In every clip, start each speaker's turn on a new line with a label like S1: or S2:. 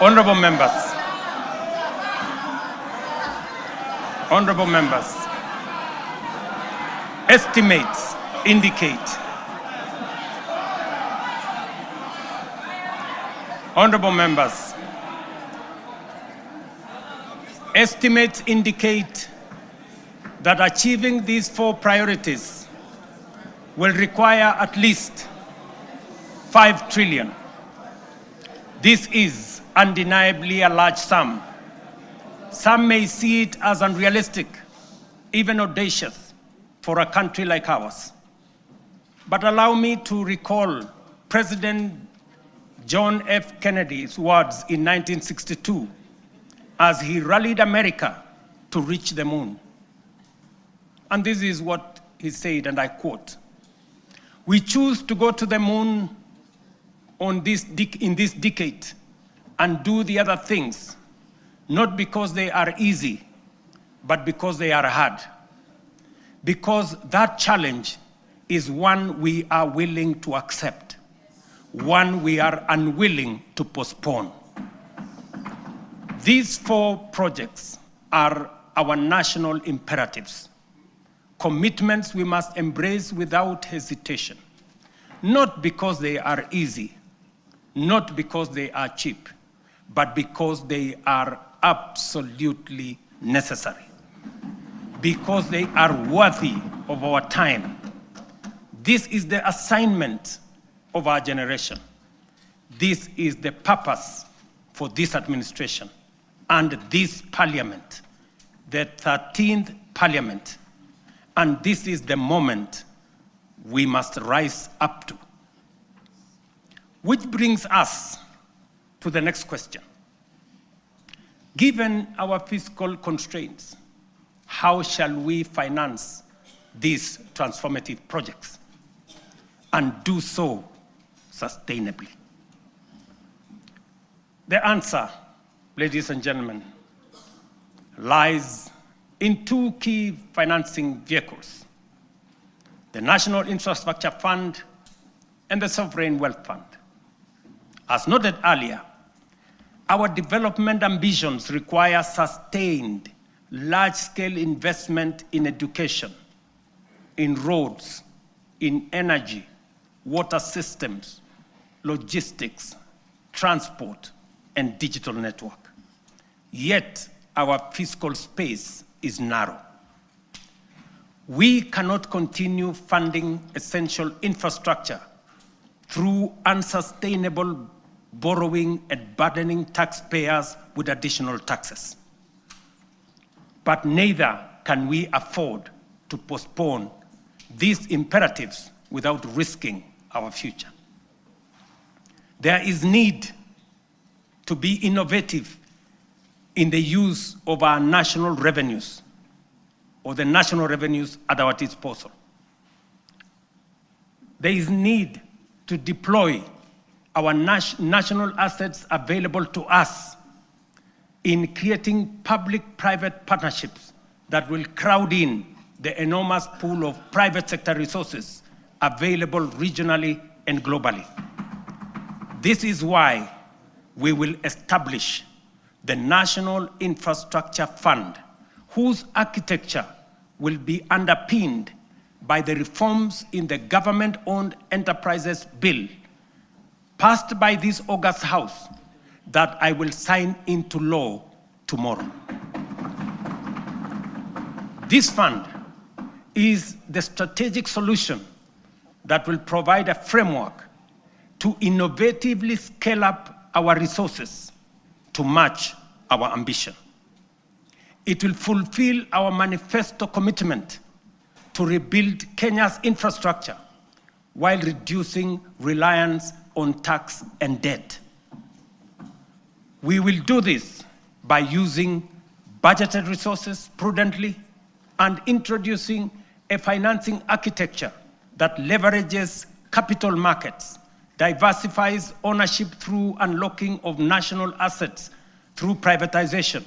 S1: Honorable members, estimates indicate that achieving these 4 priorities will require at least 5 trillion. This is undeniably a large sum. Some may see it as unrealistic, even audacious, for a country like ours. But allow me to recall President John F. Kennedy's words in 1962 as he rallied America to reach the moon. And this is what he said, and I quote, "We choose to go to the moon in this decade and do the other things, not because they are easy, but because they are hard. Because that challenge is one we are willing to accept, one we are unwilling to postpone." These 4 projects are our national imperatives, commitments we must embrace without hesitation, not because they are easy, not because they are cheap, but because they are absolutely necessary, because they are worthy of our time. This is the assignment of our generation. This is the purpose for this administration and this parliament, the 13th parliament. And this is the moment we must rise up to. Which brings us to the next question. Given our fiscal constraints, how shall we finance these transformative projects and do so sustainably? The answer, ladies and gentlemen, lies in 2 key financing vehicles: the National Infrastructure Fund and the Sovereign Wealth Fund. As noted earlier, our development ambitions require sustained, large-scale investment in education, in roads, in energy, water systems, logistics, transport, and digital network. Yet, our fiscal space is narrow. We cannot continue funding essential infrastructure through unsustainable borrowing and burdening taxpayers with additional taxes. But neither can we afford to postpone these imperatives without risking our future. There is need to be innovative in the use of our national revenues, or the national revenues at our disposal. There is need to deploy our national assets available to us in creating public-private partnerships that will crowd in the enormous pool of private sector resources available regionally and globally. This is why we will establish the National Infrastructure Fund, whose architecture will be underpinned by the reforms in the Government-Owned Enterprises Bill, passed by this august House, that I will sign into law tomorrow. This fund is the strategic solution that will provide a framework to innovatively scale up our resources to match our ambition. It will fulfill our manifesto commitment to rebuild Kenya's infrastructure while reducing reliance on tax and debt. We will do this by using budgeted resources prudently and introducing a financing architecture that leverages capital markets, diversifies ownership through unlocking of national assets through privatization,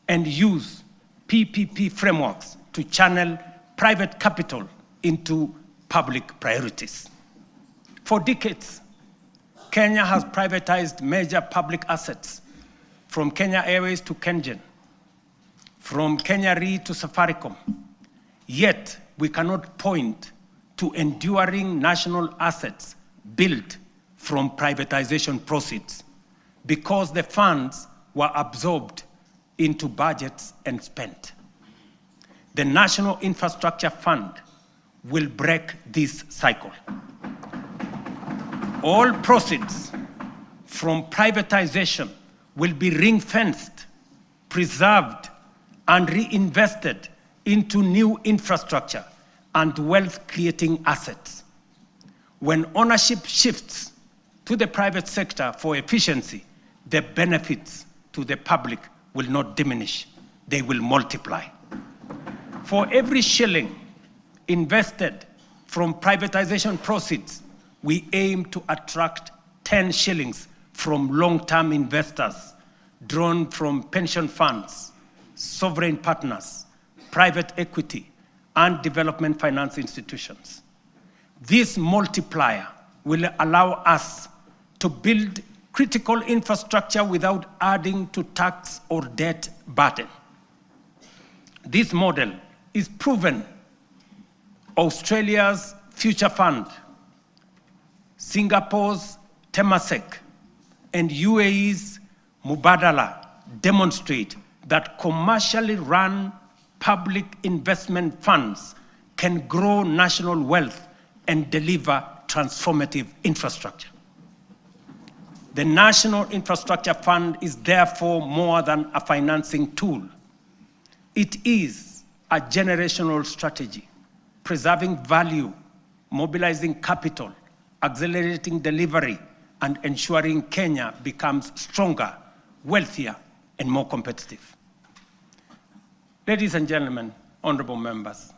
S1: and use PPP frameworks to channel private capital into public priorities. For decades, Kenya has privatized major public assets from Kenya Airways to Kengen, from Kenya Re to Safaricom. Yet, we cannot point to enduring national assets built from privatization proceeds because the funds were absorbed into budgets and spent. The National Infrastructure Fund will break this cycle. All proceeds from privatization will be ring-fenced, preserved, and reinvested into new infrastructure and wealth-creating assets. When ownership shifts to the private sector for efficiency, the benefits to the public will not diminish, they will multiply. For every shilling invested from privatization proceeds, we aim to attract 10 shillings from long-term investors drawn from pension funds, sovereign partners, private equity, and development finance institutions. This multiplier will allow us to build critical infrastructure without adding to tax or debt burden. This model is proven. Australia's Future Fund, Singapore's Temasek, and UAE's Mubadala demonstrate that commercially run public investment funds can grow national wealth and deliver transformative infrastructure. The National Infrastructure Fund is therefore more than a financing tool. It is a generational strategy, preserving value, mobilizing capital, accelerating delivery, and ensuring Kenya becomes stronger, wealthier, and more competitive. Ladies and gentlemen, honorable members,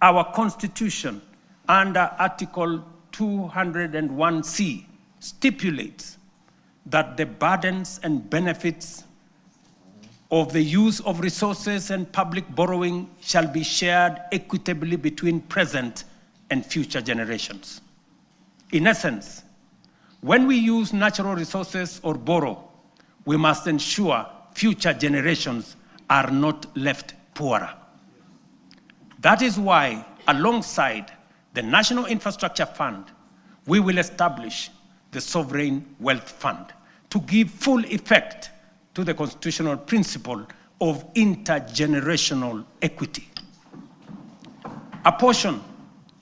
S1: our Constitution under Article 201C stipulates that the burdens and benefits of the use of resources and public borrowing shall be shared equitably between present and future generations. In essence, when we use natural resources or borrow, we must ensure future generations are not left poorer. That is why, alongside the National Infrastructure Fund, we will establish the Sovereign Wealth Fund to give full effect to the constitutional principle of intergenerational equity. A portion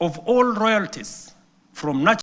S1: of all royalties from natural